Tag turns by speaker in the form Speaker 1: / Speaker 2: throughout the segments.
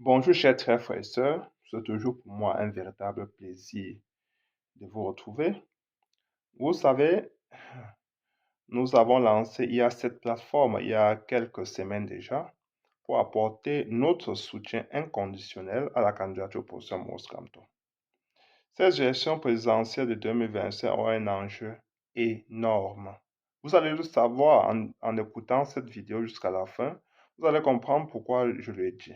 Speaker 1: Bonjour chers frères et sœurs, c'est toujours pour moi un véritable plaisir de vous retrouver. Vous savez, nous avons lancé il y a cette plateforme il y a quelques semaines déjà pour apporter notre soutien inconditionnel à la candidature au professeur Maurice Kamto. Cette gestion présidentielle de 2025 aura un enjeu énorme. Vous allez le savoir en écoutant cette vidéo jusqu'à la fin. Vous allez comprendre pourquoi je l'ai dit.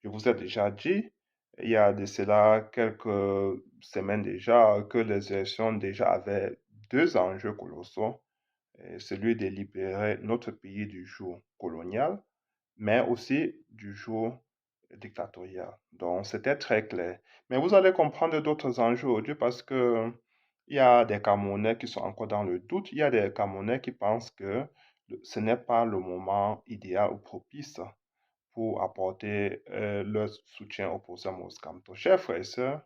Speaker 1: Je vous ai déjà dit, il y a de cela quelques semaines déjà, que les élections déjà avaient deux enjeux colossaux. Celui de libérer notre pays du joug colonial, mais aussi du joug dictatorial. Donc, c'était très clair. Mais vous allez comprendre d'autres enjeux aujourd'hui parce que il y a des Camerounais qui sont encore dans le doute. Il y a des Camerounais qui pensent que ce n'est pas le moment idéal ou propice pour apporter leur soutien au professeur Maurice Kamto. Chers frères et sœurs,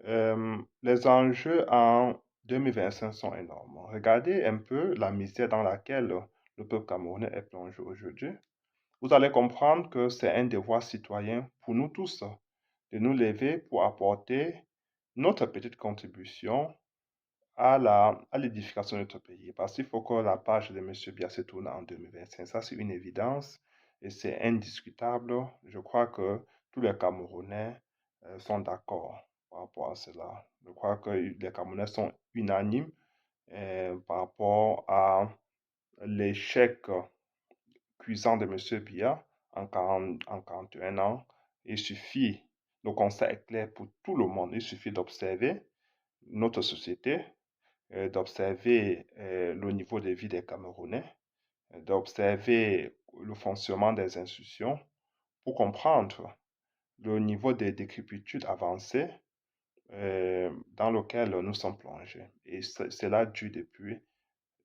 Speaker 1: les enjeux en 2025 sont énormes. Regardez un peu la misère dans laquelle le peuple camerounais est plongé aujourd'hui. Vous allez comprendre que c'est un devoir citoyen pour nous tous de nous lever pour apporter notre petite contribution à l'édification de notre pays. Parce qu'il faut que la page de M. Biya se tourne en 2025. Ça, c'est une évidence et c'est indiscutable. Je crois que tous les Camerounais sont d'accord par rapport à cela. Je crois que les Camerounais sont unanimes par rapport à l'échec cuisant de M. Biya en 41 ans. Il suffit, le constat est clair pour tout le monde, il suffit d'observer notre société, d'observer le niveau de vie des Camerounais, d'observer le fonctionnement des institutions pour comprendre le niveau de décrépitude avancée dans lequel nous sommes plongés. Et cela dure depuis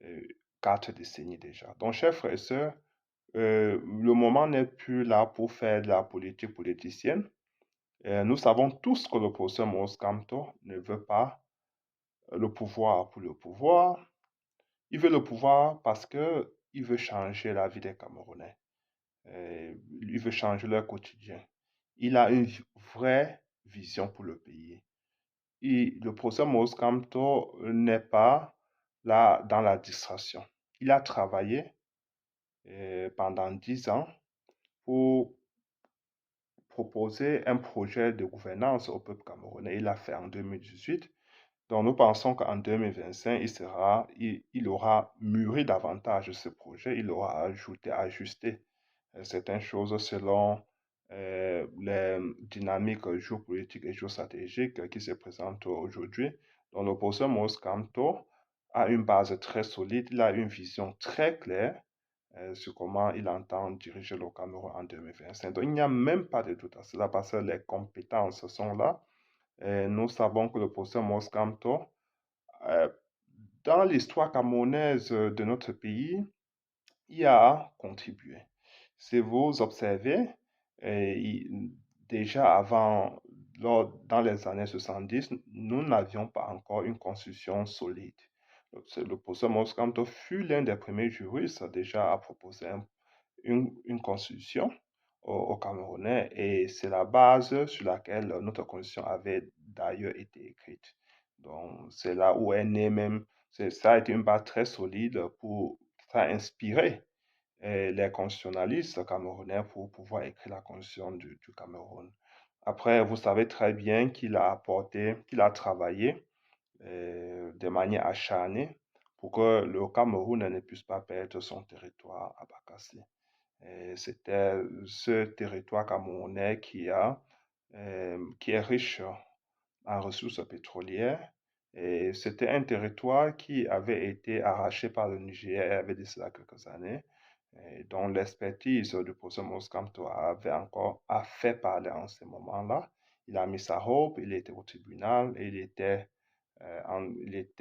Speaker 1: euh, 4 décennies déjà. Donc, chers frères et sœurs, le moment n'est plus là pour faire de la politique politicienne. Nous savons tous que le professeur Maurice Kamto ne veut pas le pouvoir pour le pouvoir. Il veut le pouvoir parce que il veut changer la vie des Camerounais. Il veut changer leur quotidien. Il a une vraie vision pour le pays. Le professeur Maurice Kamto n'est pas là dans la distraction. Il a travaillé pendant 10 ans pour proposer un projet de gouvernance au peuple camerounais. Il l'a fait en 2018. Donc, nous pensons qu'en 2025, il aura mûri davantage ce projet, il aura ajusté certaines choses selon les dynamiques géopolitiques et géostratégiques qui se présentent aujourd'hui. Donc, le professeur Maurice Kamto a une base très solide, il a une vision très claire sur comment il entend diriger le Cameroun en 2025. Donc, il n'y a même pas de doute à cela parce que les compétences sont là. Nous savons que le professeur Maurice Kamto, euh, dans l'histoire camerounaise de notre pays, y a contribué. Si vous observez, déjà avant, dans les années 70, nous n'avions pas encore une constitution solide. Le professeur Maurice Kamto fut l'un des premiers juristes déjà à proposer une constitution au Camerounais et c'est la base sur laquelle notre constitution avait d'ailleurs été écrite. Donc, c'est là où est né même, ça a été une base très solide pour, ça a inspiré les constitutionnalistes camerounais pour pouvoir écrire la constitution du Cameroun. Après, vous savez très bien qu'il a apporté, qu'il a travaillé de manière acharnée pour que le Cameroun ne puisse pas perdre son territoire à Bakassi. C'était ce territoire camerounais qui est riche en ressources pétrolières. Et c'était un territoire qui avait été arraché par le Niger il y avait de cela quelques années, et dont l'expertise du professeur Moskamto avait encore a fait parler en ce moment-là. Il a mis sa robe, il était au tribunal, il était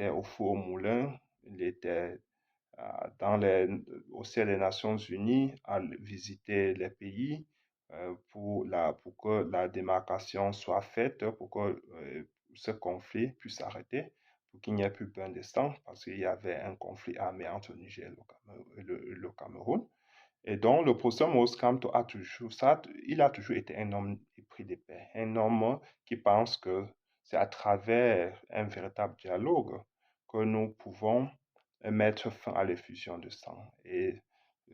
Speaker 1: au four au moulin, il était au sein des Nations Unies à visiter les pays pour que la démarcation soit faite, pour que ce conflit puisse s'arrêter, pour qu'il n'y ait plus besoin de sang, parce qu'il y avait un conflit armé entre le Niger et le Cameroun. Et donc, le professeur Maurice Kamto il a toujours été un homme épris de paix, un homme qui pense que c'est à travers un véritable dialogue que nous pouvons mettre fin à l'effusion de sang. Et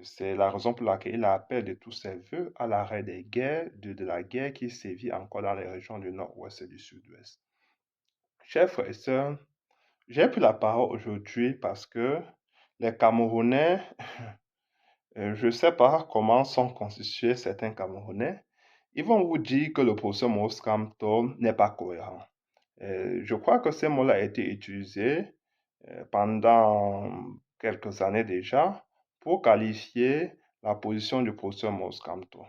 Speaker 1: c'est la raison pour laquelle il appelle de tous ses voeux à l'arrêt des guerres, de la guerre qui sévit encore dans les régions du nord-ouest et du sud-ouest. Chers frères et sœurs, j'ai pris la parole aujourd'hui parce que les Camerounais, je ne sais pas comment sont constitués certains Camerounais, ils vont vous dire que le professeur Maurice Kamto n'est pas cohérent. Je crois que ce mot-là a été utilisé pendant quelques années déjà pour qualifier la position du professeur Maurice Kamto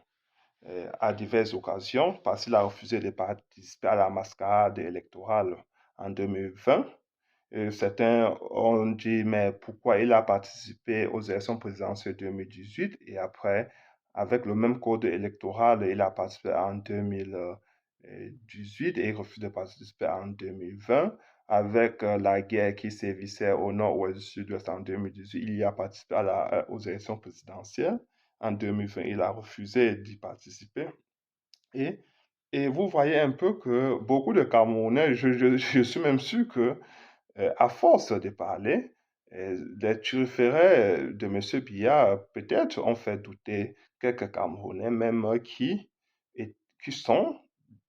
Speaker 1: à diverses occasions parce qu'il a refusé de participer à la mascarade électorale en 2020. Certains ont dit, mais pourquoi il a participé aux élections présidentielles 2018 et après, avec le même code électoral, il a participé en 2018 et il refuse de participer en 2020. Avec la guerre qui sévissait au nord-ouest du sud-ouest en 2018, il y a participé aux élections présidentielles. En 2020, il a refusé d'y participer. Et, et vous voyez un peu que beaucoup de Camerounais, je suis même sûr que à force de parler, les turiféraires de M. Biya peut-être ont fait douter quelques Camerounais même qui sont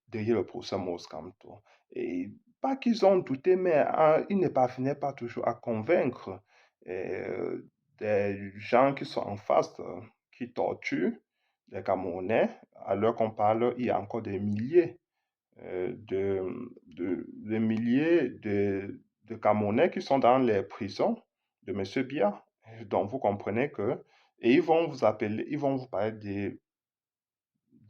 Speaker 1: derrière le procès Mos Kamto. Et pas qu'ils ont douté, mais ils ne parvenaient pas toujours à convaincre euh, des gens qui sont en face, qui torturent les Camerounais, alors qu'on parle, il y a encore des milliers de milliers de Camerounais qui sont dans les prisons de M. Biya. Donc, vous comprenez que, et ils vont vous appeler, ils vont vous parler de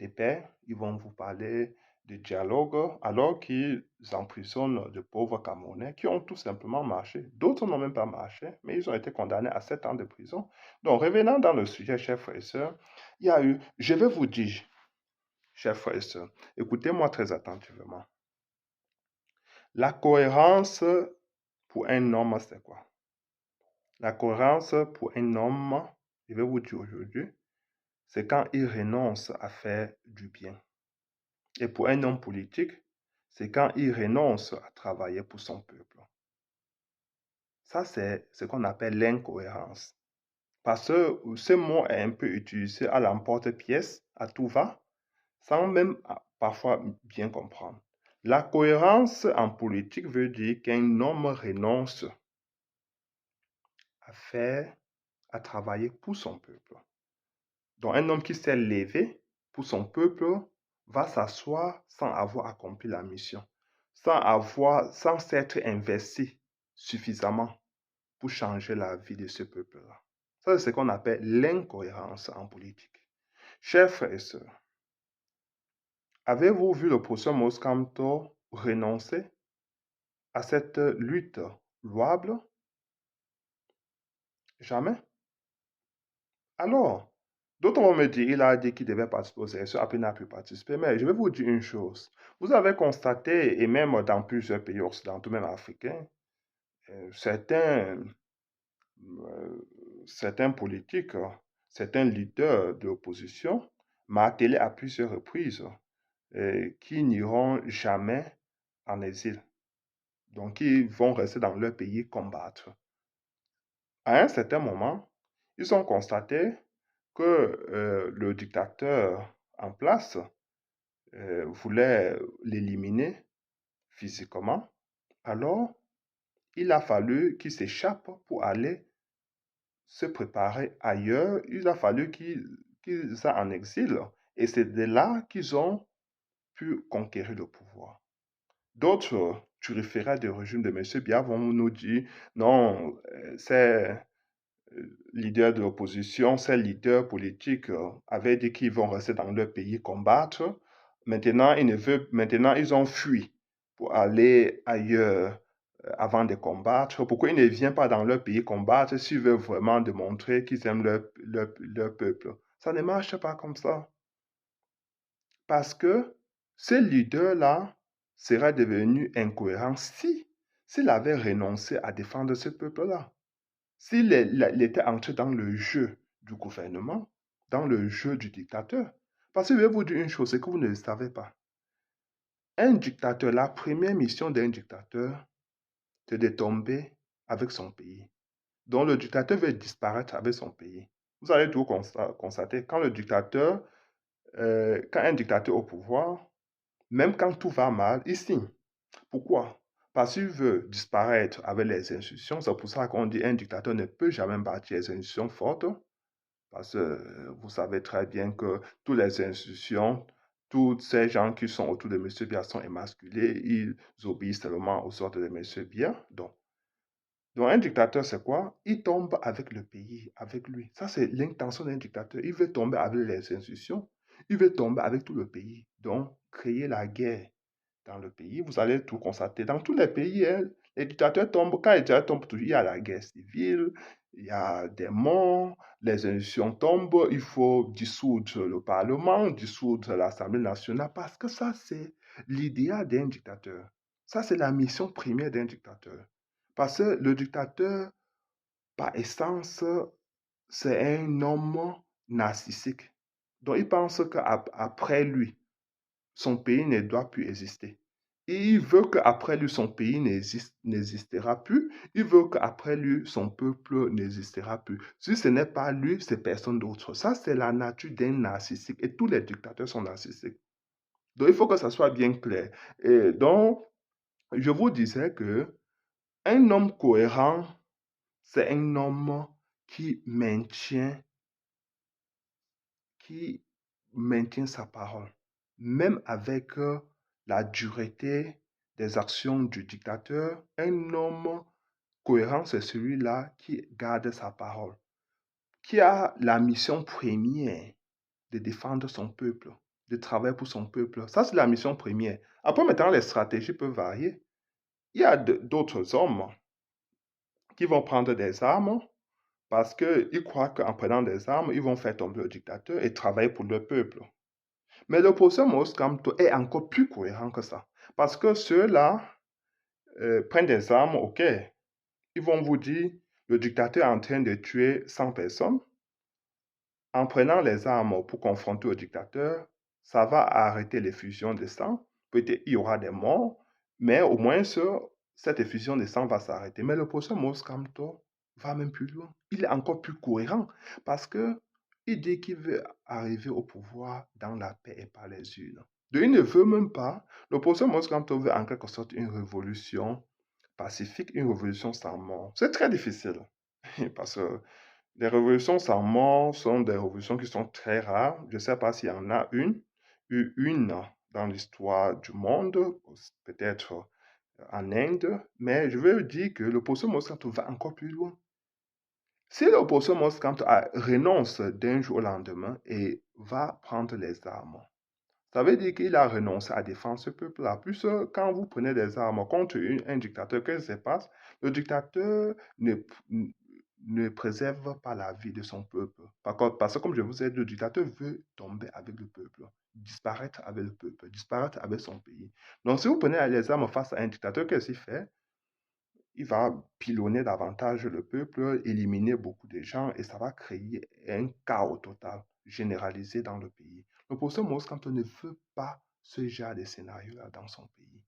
Speaker 1: paix, ils vont vous parler de dialogue, alors qu'ils emprisonnent de pauvres Camerounais qui ont tout simplement marché. D'autres n'ont même pas marché, mais ils ont été condamnés à 7 ans de prison. Donc, revenant dans le sujet, chers frères et sœurs, il y a eu, je vais vous dire, chers frères et sœurs, écoutez-moi très attentivement. La cohérence pour un homme, c'est quoi? La cohérence pour un homme, je vais vous dire aujourd'hui, c'est quand il renonce à faire du bien. Et pour un homme politique, c'est quand il renonce à travailler pour son peuple. Ça, c'est ce qu'on appelle l'incohérence. Parce que ce mot est un peu utilisé à l'emporte-pièce, à tout va, sans même parfois bien comprendre. La cohérence en politique veut dire qu'un homme renonce à faire, à travailler pour son peuple. Donc un homme qui s'est levé pour son peuple va s'asseoir sans avoir accompli la mission, sans s'être investi suffisamment pour changer la vie de ce peuple-là. Ça, c'est ce qu'on appelle l'incohérence en politique. Chers frères et sœurs, avez-vous vu le professeur Moskamto renoncer à cette lutte louable? Jamais. Alors, d'autres vont me dire, il a dit qu'il devait participer aux élections, après il n'a pu participer. Mais je vais vous dire une chose. Vous avez constaté, et même dans plusieurs pays occidentaux, même africains, euh, certains, certains politiques, certains leaders de l'opposition martelé à plusieurs reprises qui n'iront jamais en exil. Donc, ils vont rester dans leur pays combattre. À un certain moment, ils ont constaté que le dictateur en place voulait l'éliminer physiquement. Alors, il a fallu qu'il s'échappe pour aller se préparer ailleurs. Il a fallu qu'ils aient en exil. Et c'est de là qu'ils ont pu conquérir le pouvoir. D'autres turiféraires du régime de M. Biya vont nous dire, non, c'est leaders de l'opposition, ces leaders politiques avaient dit qu'ils vont rester dans leur pays combattre. Maintenant, ils ont fui pour aller ailleurs avant de combattre. Pourquoi ils ne viennent pas dans leur pays combattre s'ils veulent vraiment démontrer qu'ils aiment leur peuple? Ça ne marche pas comme ça. Parce que ce leader-là serait devenu incohérent s'il avait renoncé à défendre ce peuple-là. S'il était entré dans le jeu du gouvernement, dans le jeu du dictateur. Parce que je vais vous dire une chose, c'est que vous ne le savez pas. Un dictateur, la première mission d'un dictateur, c'est de tomber avec son pays. Donc le dictateur veut disparaître avec son pays. Vous allez tout constater, quand quand un dictateur est au pouvoir, même quand tout va mal, il signe. Pourquoi? Parce qu'il veut disparaître avec les institutions. C'est pour ça qu'on dit qu'un dictateur ne peut jamais bâtir les institutions fortes. Parce que vous savez très bien que toutes les institutions, tous ces gens qui sont autour de M. Biya sont émasculés. Ils obéissent seulement aux ordres de M. Biya. Donc, un dictateur, c'est quoi? Il tombe avec le pays, avec lui. Ça, c'est l'intention d'un dictateur. Il veut tomber avec les institutions. Il veut tomber avec tout le pays. Donc, créer la guerre dans le pays. Vous allez tout constater. Dans tous les pays, hein, les dictateurs tombent. Quand les dictateurs tombent, il y a la guerre civile, il y a des morts, les institutions tombent. Il faut dissoudre le Parlement, dissoudre l'Assemblée nationale, parce que ça, c'est l'idéal d'un dictateur. Ça, c'est la mission première d'un dictateur. Parce que le dictateur, par essence, c'est un homme narcissique. Donc, il pense qu'après lui, son pays ne doit plus exister. Et il veut qu'après lui, son pays n'existera plus. Il veut qu'après lui, son peuple n'existera plus. Si ce n'est pas lui, c'est personne d'autre. Ça, c'est la nature d'un narcissique. Et tous les dictateurs sont narcissiques. Donc, il faut que ça soit bien clair. Et donc, je vous disais que un homme cohérent, c'est un homme qui maintient sa parole, même avec la dureté des actions du dictateur. Un homme cohérent, c'est celui-là qui garde sa parole, qui a la mission première de défendre son peuple, de travailler pour son peuple. Ça, c'est la mission première. Après, maintenant, les stratégies peuvent varier. Il y a d'autres hommes qui vont prendre des armes parce qu'ils croient qu'en prenant des armes, ils vont faire tomber le dictateur et travailler pour le peuple. Mais le professeur Maurice Kamto est encore plus cohérent que ça. Parce que ceux-là prennent des armes, ok. Ils vont vous dire, le dictateur est en train de tuer 100 personnes. En prenant les armes pour confronter le dictateur, ça va arrêter l'effusion de sang. Peut-être il y aura des morts, mais au moins cette effusion de sang va s'arrêter. Mais le professeur Maurice Kamto va même plus loin. Il est encore plus cohérent parce que il dit qu'il veut arriver au pouvoir dans la paix et par les urnes. Donc, il ne veut même pas. Le professeur Maurice Kamto veut en quelque sorte une révolution pacifique, une révolution sans mort. C'est très difficile parce que les révolutions sans mort sont des révolutions qui sont très rares. Je ne sais pas s'il y en a une dans l'histoire du monde, peut-être en Inde, mais je veux dire que l'opposition Moscato va encore plus loin. Si l'opposition Moscato renonce d'un jour au lendemain et va prendre les armes, ça veut dire qu'il a renoncé à défendre ce peuple-là. Plus quand vous prenez des armes contre un dictateur, qu'est-ce qui se passe? Le dictateur ne préserve pas la vie de son peuple. Parce que, comme je vous ai dit, le dictateur veut tomber avec le peuple, disparaître avec le peuple, disparaître avec son pays. Donc, si vous prenez les armes face à un dictateur, qu'est-ce qu'il fait? Il va pilonner davantage le peuple, éliminer beaucoup de gens et ça va créer un chaos total, généralisé dans le pays. Le professeur Maurice Kamto ne veut pas ce genre de scénario-là dans son pays.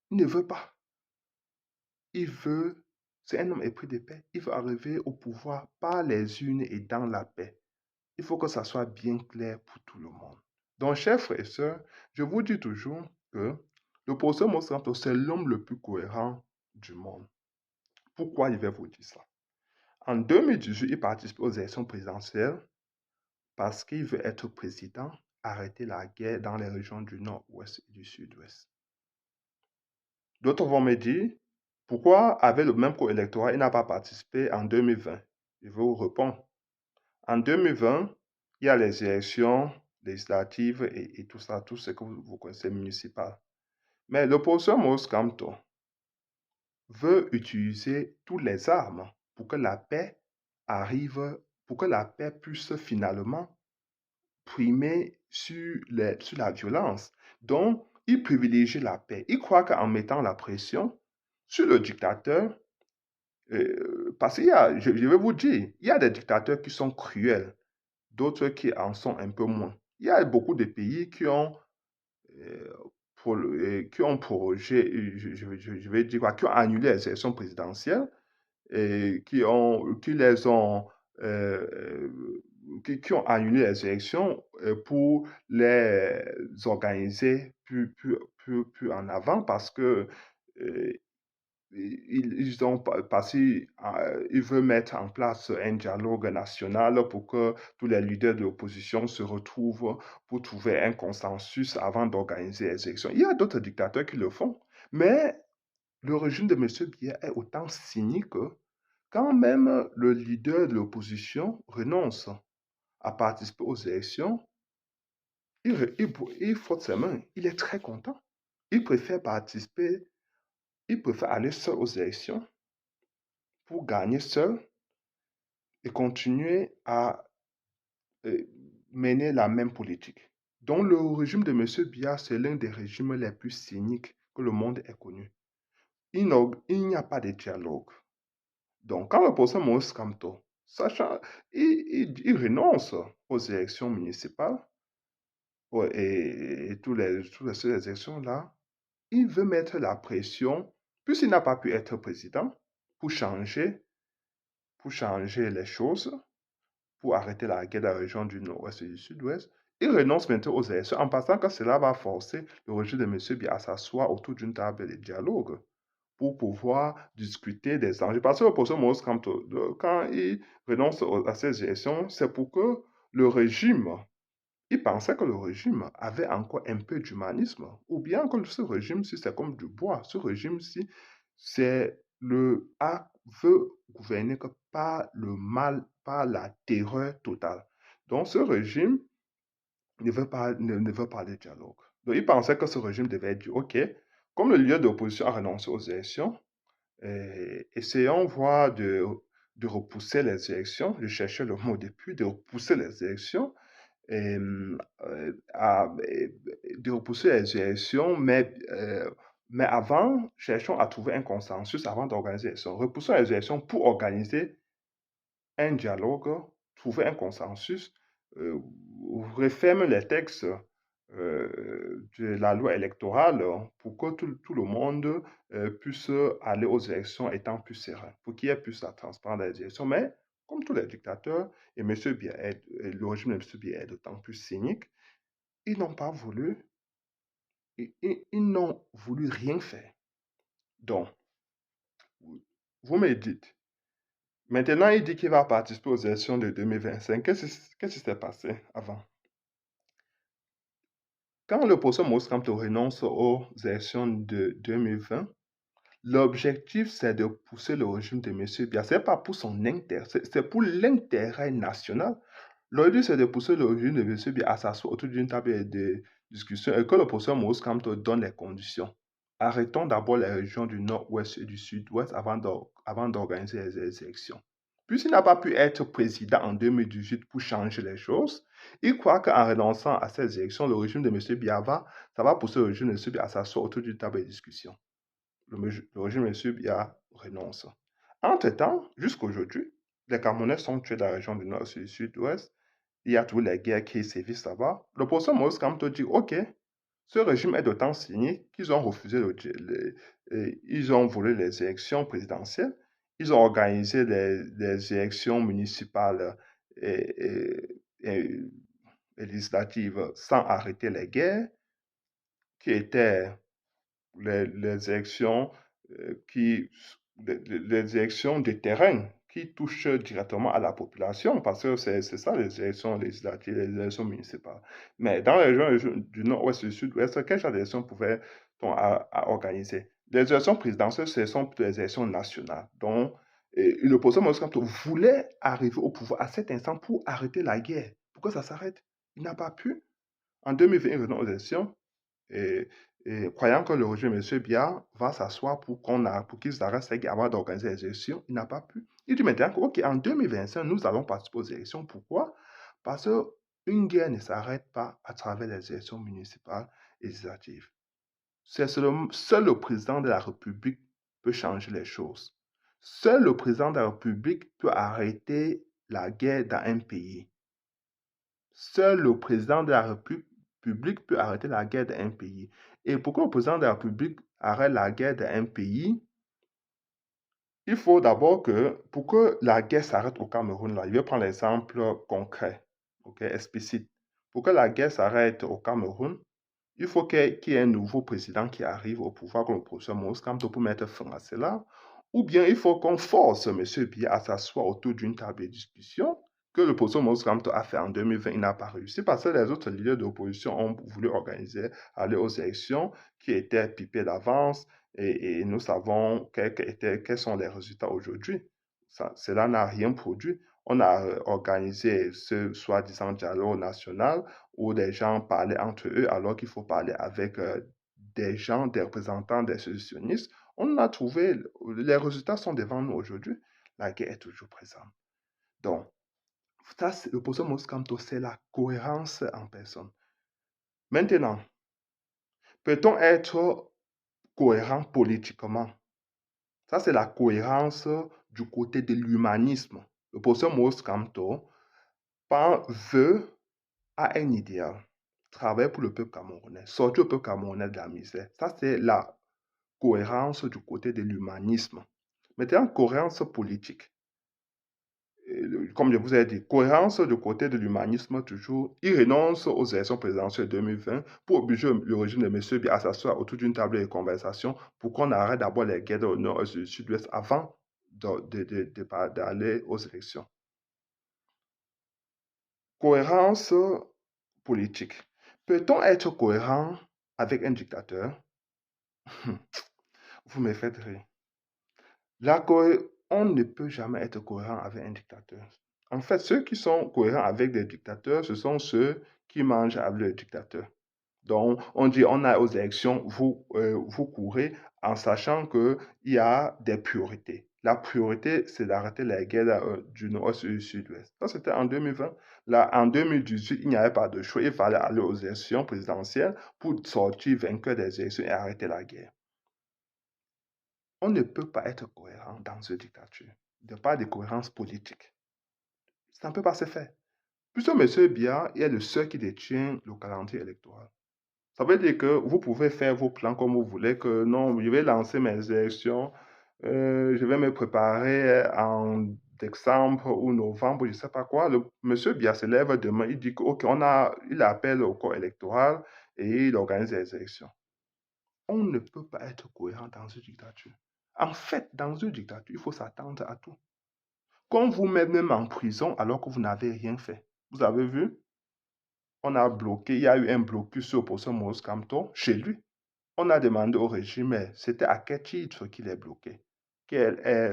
Speaker 1: Il ne veut pas. Il veut, c'est un homme épris de paix, il veut arriver au pouvoir par les urnes et dans la paix. Il faut que ça soit bien clair pour tout le monde. Donc, chers frères et sœurs, je vous dis toujours que le professeur Maurice Kamto, c'est l'homme le plus cohérent du monde. Pourquoi je vais vous dire ça? En 2018, il participe aux élections présidentielles parce qu'il veut être président, arrêter la guerre dans les régions du nord-ouest et du sud-ouest. D'autres vont me dire, pourquoi avec le même co-électorat, il n'a pas participé en 2020? Je vais vous répondre. En 2020, il y a les élections législatives et tout ça, tout ce que vous connaissez municipal. Mais le professeur Maurice Kamto veut utiliser toutes les armes pour que la paix arrive, pour que la paix puisse finalement primer sur la violence. Donc, il privilégie la paix. Il croit qu'en mettant la pression sur le dictateur, parce qu'il y a, je vais vous dire, il y a des dictateurs qui sont cruels. d'autres qui en sont un peu moins. Il y a beaucoup de pays euh, qui ont prorogé, je vais dire quoi, qui ont annulé les élections présidentielles et qui les ont, euh, euh, qui ont annulé les élections pour les organiser plus en avant parce que euh, ils ont passé, ils veulent mettre en place un dialogue national pour que tous les leaders de l'opposition se retrouvent pour trouver un consensus avant d'organiser les élections. Il y a d'autres dictateurs qui le font, mais le régime de M. Biya est autant cynique que quand même le leader de l'opposition renonce à participer aux élections, il frotte ses mains, il est très content. Il préfère participer, il préfère aller seul aux élections pour gagner seul et continuer à euh, mener la même politique. Donc le régime de M. Biya, c'est l'un des régimes les plus cyniques que le monde ait connu. Il n'y a pas de dialogue. Donc quand le professeur Maurice Kamto, sachant, il renonce aux élections municipales ouais, et toutes les élections-là, il veut mettre la pression, puisqu'il n'a pas pu être président, pour changer les choses, pour arrêter la guerre dans la région du Nord-Ouest et du Sud-Ouest. Il renonce maintenant aux élections en pensant que cela va forcer le régime de M. Biya à s'asseoir autour d'une table de dialogue pour pouvoir discuter des enjeux. Parce que le professeur Maurice Kamto, quand il renonce à ces élections, c'est pour que le régime, il pensait que le régime avait encore un peu d'humanisme, ou bien que ce régime-ci, c'est comme du bois. Ce régime-ci, veut gouverner que par le mal, par la terreur totale. Donc, ce régime ne veut pas de dialogue. Donc, il pensait que ce régime devait dire, OK, comme le leader de l'opposition a renoncé aux élections, essayons voir de repousser les élections. Je cherchais le mot depuis, de repousser les élections de repousser les élections, mais avant, cherchons à trouver un consensus avant d'organiser les élections. Repoussons les élections pour organiser un dialogue, trouver un consensus, referme les textes de la loi électorale pour que tout le monde puisse aller aux élections étant plus serein, pour qu'il y ait plus de transparence dans les élections. Mais comme tous les dictateurs, et le régime de M. Biya est d'autant plus cynique, ils n'ont pas voulu, ils n'ont voulu rien faire. Donc, vous me dites, maintenant il dit qu'il va participer aux élections de 2025. Qu'est-ce qui s'est passé avant? Quand le professeur Maurice Kamto renonce aux élections de 2020, l'objectif, c'est de pousser le régime de M. Biya. Ce n'est pas pour son intérêt, c'est pour l'intérêt national. L'objectif, c'est de pousser le régime de M. Biya à s'asseoir autour d'une table de discussion et que le professeur Maurice Kamto donne les conditions. Arrêtons d'abord les régions du Nord-Ouest et du Sud-Ouest avant d'organiser les élections. Puisqu'il n'a pas pu être président en 2018 pour changer les choses, il croit qu'en renonçant à ces élections, le régime de M. Biya ça va pousser le régime de M. Biya à s'asseoir autour d'une table de discussion. Le régime de M. Biya renonce. Entre-temps, jusqu'aujourd'hui, les Camerounais sont tués dans la région du Nord et du Sud-Ouest. Il y a toutes les guerres qui sévissent là-bas. Le professeur Maurice Kamto dit, OK, ce régime est d'autant signé qu'ils ont refusé, ils ont volé les élections présidentielles, ils ont organisé les élections municipales et législatives sans arrêter les guerres, qui étaient les élections les élections de terrain qui touchent directement à la population, parce que c'est ça les élections législatives, les élections municipales. Mais dans les régions du Nord-Ouest et du Sud-Ouest, quel genre d'élections pouvait-on organiser? Les élections présidentielles, ce sont plutôt les élections nationales. Donc, le président Moïse Kamto voulait arriver au pouvoir à cet instant pour arrêter la guerre. Pourquoi ça s'arrête? Il n'a pas pu. En 2020, il renonce aux élections et, croyant que le régime de M. Biya va s'asseoir pour qu'ils arrêtent ces guerres avant d'organiser les élections, il n'a pas pu. Il dit maintenant OK, en 2025, nous allons participer aux élections. Pourquoi? Parce qu'une guerre ne s'arrête pas à travers les élections municipales et législatives. Seul le président de la République peut changer les choses. Seul le président de la République peut arrêter la guerre dans un pays. Seul le président de la République peut arrêter la guerre d'un pays. Et pour que le président de la République arrête la guerre d'un pays, il faut d'abord que, pour que la guerre s'arrête au Cameroun, là, je vais prendre l'exemple concret, ok, explicite. Pour que la guerre s'arrête au Cameroun, il faut qu'il y ait un nouveau président qui arrive au pouvoir, comme le professeur Maurice Kamto, pour mettre fin à cela. Ou bien il faut qu'on force M. Biya à s'asseoir autour d'une table de discussion que le professeur Maurice Kamto a fait en 2020. Il n'a pas réussi parce que les autres leaders de l'opposition ont voulu organiser, aller aux élections qui étaient pipées d'avance et nous savons quels sont les résultats aujourd'hui. Cela n'a rien produit. On a organisé ce soi-disant dialogue national où des gens parlaient entre eux alors qu'il faut parler avec des gens, des représentants des solutionnistes. On a trouvé, les résultats sont devant nous aujourd'hui. La guerre est toujours présente. Donc, ça, le professeur Moskamto, c'est la cohérence en personne. Maintenant, peut-on être cohérent politiquement? Ça, c'est la cohérence du côté de l'humanisme. Le professeur Moskamto veut a un idéal, travailler pour le peuple camerounais, sortir le peuple camerounais de la misère. Ça, c'est la cohérence du côté de l'humanisme. Maintenant, cohérence politique. Comme je vous ai dit, cohérence du côté de l'humanisme toujours. Il renonce aux élections présidentielles 2020 pour obliger le régime de M. Biya à s'asseoir autour d'une table de conversation pour qu'on arrête d'abord les guerres au nord et du sud-ouest avant d'aller aux élections. Cohérence politique. Peut-on être cohérent avec un dictateur? Vous me faites rire. On ne peut jamais être cohérent avec un dictateur. En fait, ceux qui sont cohérents avec des dictateurs, ce sont ceux qui mangent avec le dictateur. Donc, on dit, on a aux élections, vous courez en sachant qu'il y a des priorités. La priorité, c'est d'arrêter les guerres du nord et du sud-ouest. Ça, c'était en 2020. Là, en 2018, il n'y avait pas de choix. Il fallait aller aux élections présidentielles pour sortir vainqueur des élections et arrêter la guerre. On ne peut pas être cohérent dans une dictature. Il n'y a pas de cohérence politique. Ça ne peut pas se faire. Puisque M. Biya est le seul qui détient le calendrier électoral. Ça veut dire que vous pouvez faire vos plans comme vous voulez, que non, je vais lancer mes élections, je vais me préparer en décembre ou novembre, je ne sais pas quoi. M. Biya se lève demain, il dit que, OK, il appelle au corps électoral et il organise les élections. On ne peut pas être cohérent dans une dictature. En fait, dans une dictature, il faut s'attendre à tout. Qu'on vous met même en prison alors que vous n'avez rien fait. Vous avez vu? On a bloqué, il y a eu un blocus sur le professeur Maurice Kamto chez lui. On a demandé au régime, mais c'était à quel titre qu'il est bloqué?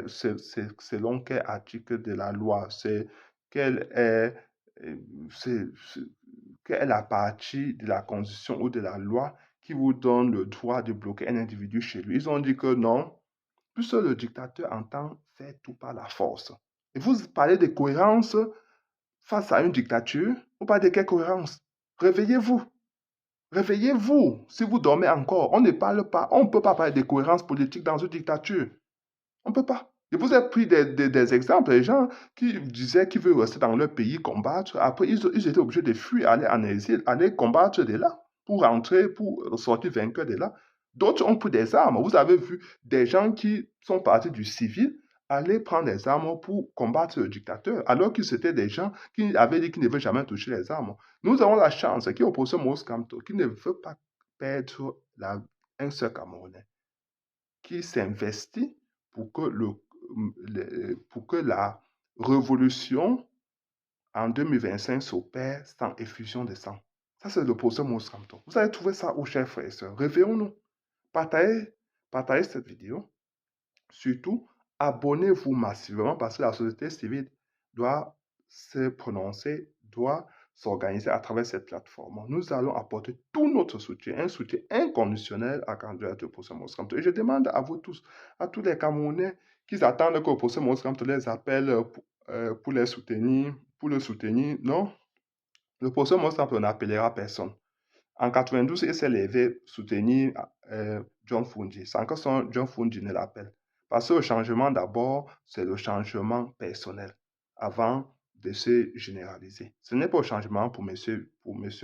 Speaker 1: Selon quel article de la loi? Quelle est, quelle est la partie de la Constitution ou de la loi qui vous donne le droit de bloquer un individu chez lui? Ils ont dit que non, puisque le dictateur entend faire tout par la force. Et vous parlez de cohérence face à une dictature, vous parlez de quelle cohérence? Réveillez-vous. Réveillez-vous. Si vous dormez encore, on ne parle pas, on ne peut pas parler de cohérence politique dans une dictature. On ne peut pas. Je vous ai pris des exemples, des gens qui disaient qu'ils veulent rester dans leur pays, combattre. Après, ils étaient obligés de fuir, aller en exil, aller combattre de là, pour rentrer, pour sortir vainqueur de là. D'autres ont pris des armes. Vous avez vu des gens qui sont partis du civil aller prendre des armes pour combattre le dictateur, alors que c'était des gens qui avaient dit qu'ils ne veulent jamais toucher les armes. Nous avons la chance qu'il y a au professeur Maurice Kamto qui ne veut pas perdre un seul Camerounais, qui s'investit pour que, pour que la révolution en 2025 s'opère sans effusion de sang. Ça, c'est le professeur Maurice Kamto. Vous allez trouver ça où, chers frères et sœurs. Réveillons-nous. Partagez cette vidéo. Surtout, abonnez-vous massivement parce que la société civile doit se prononcer, doit s'organiser à travers cette plateforme. Nous allons apporter tout notre soutien, un soutien inconditionnel à la candidature pour ce Moscamto. Et je demande à vous tous, à tous les Camerounais qui attendent que le procès Moscamto les appelle pour les soutenir, pour le soutenir. Non, le procès Moscamto n'appellera personne. En 92, il s'est levé soutenir John Fungi, sans que John Fungi ne l'appelle. Parce que le changement, d'abord, c'est le changement personnel, avant de se généraliser. Ce n'est pas un changement pour monsieur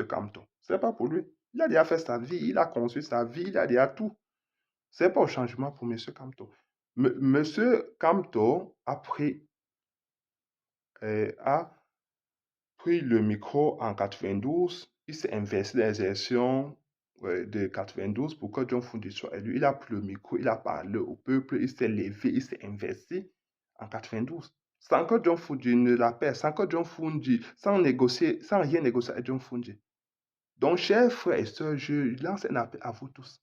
Speaker 1: Kamto. Ce n'est pas pour lui. Il a déjà fait sa vie, il a construit sa vie, il a déjà tout. Ce n'est pas un changement pour monsieur Kamto. Monsieur Kamto a pris le micro en 92. Il s'est investi dans les élections de 92 pour que John Fundi soit élu. Il a pris le micro, il a parlé au peuple, il s'est levé, il s'est investi en 92. Sans que John Fundi ne l'appelle, sans que John Fundi, sans négocier, sans rien négocier avec John Fundi. Donc, chers frères et sœurs, je lance un appel à vous tous.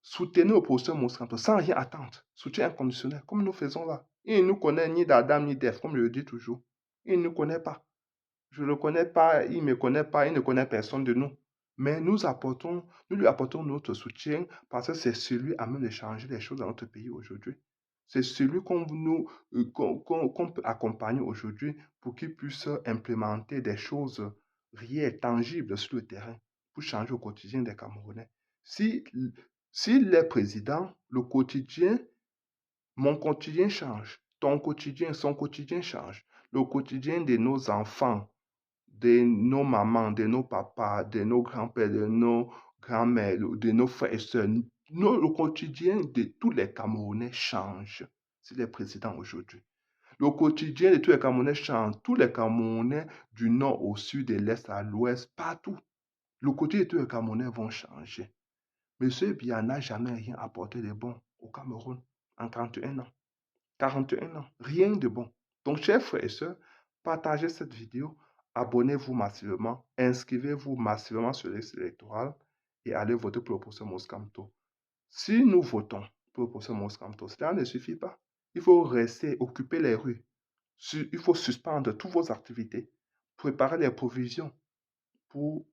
Speaker 1: Soutenez l'opposition Moscanto sans rien attendre. Soutien inconditionnel, comme nous faisons là. Il ne nous connaît ni d'Adam ni d'Ève, comme je le dis toujours. Il ne nous connaît pas. Je ne le connais pas, il ne me connaît pas, il ne connaît personne de nous. Mais nous lui apportons notre soutien parce que c'est celui à même de changer les choses dans notre pays aujourd'hui. C'est celui qu'on peut accompagner aujourd'hui pour qu'il puisse implémenter des choses réelles, tangibles sur le terrain pour changer au quotidien des Camerounais. Si, S'il est président, mon quotidien change, ton quotidien, son quotidien change. Le quotidien de nos enfants, de nos mamans, de nos papas, de nos grands-pères, de nos grands-mères, de nos frères et sœurs. Le quotidien de tous les Camerounais change s'il est président aujourd'hui. Le quotidien de tous les Camerounais change. Tous les Camerounais du nord au sud, de l'est à l'ouest, partout. Le quotidien de tous les Camerounais vont changer. Monsieur Biya n'a jamais rien apporté de bon au Cameroun en 41 ans. 41 ans, rien de bon. Donc, chers frères et sœurs, partagez cette vidéo, abonnez-vous massivement, inscrivez-vous massivement sur les listes électorales et allez voter pour l'opposition Moskamto. Si nous votons pour l'opposition Moskamto, cela ne suffit pas. Il faut rester, occuper les rues. Il faut suspendre toutes vos activités, préparer les provisions pour,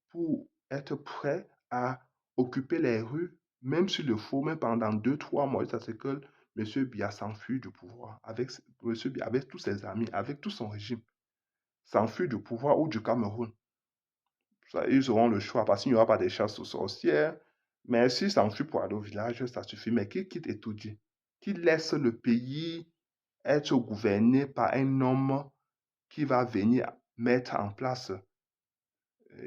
Speaker 1: pour être prêt à occuper les rues, même s'il le faut, même pendant 2, 3 mois, jusqu'à ce que M. Biya s'enfuit du pouvoir, avec Biya, avec tous ses amis, avec tout son régime, s'enfuit du pouvoir ou du Cameroun. Ça, ils auront le choix parce qu'il n'y aura pas de chasse aux sorcières. Mais s'ils s'enfuient pour aller au village, ça suffit. Mais qu'ils quittent Etoudi, qu'ils laissent le pays être gouverné par un homme qui va venir mettre en place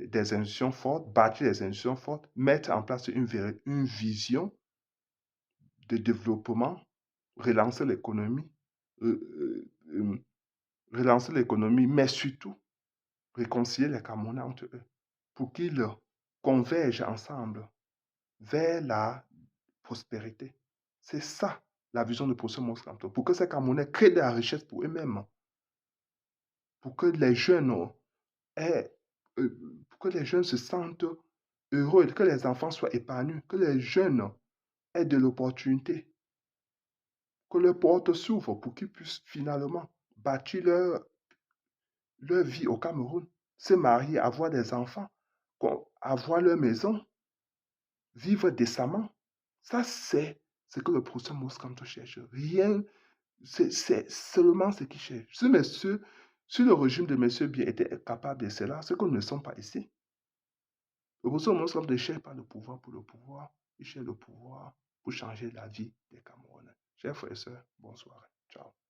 Speaker 1: des institutions fortes, bâtir des institutions fortes, mettre en place une vision de développement, relancer l'économie, euh, relancer l'économie, mais surtout réconcilier les Camerounais entre eux pour qu'ils convergent ensemble vers la prospérité. C'est ça la vision de Professeur Maurice Kamto, pour que ces Camerounais créent de la richesse pour eux-mêmes, pour que les jeunes pour que les jeunes se sentent heureux, que les enfants soient épanouis, que les jeunes aient de l'opportunité, que leurs portes s'ouvrent pour qu'ils puissent finalement bâtir leur vie au Cameroun, se marier, avoir des enfants, avoir leur maison, vivre décemment. Ça, c'est ce que le professeur Moscanto cherche. Rien, c'est seulement ce qu'il cherche. Si le régime de M. Biya était capable de cela, c'est que nous ne sommes pas ici. Le professeur Moscanto ne cherche pas le pouvoir pour le pouvoir, il cherche le pouvoir pour changer la vie des Camerounais. Chers frères et sœurs, bonsoir. Ciao.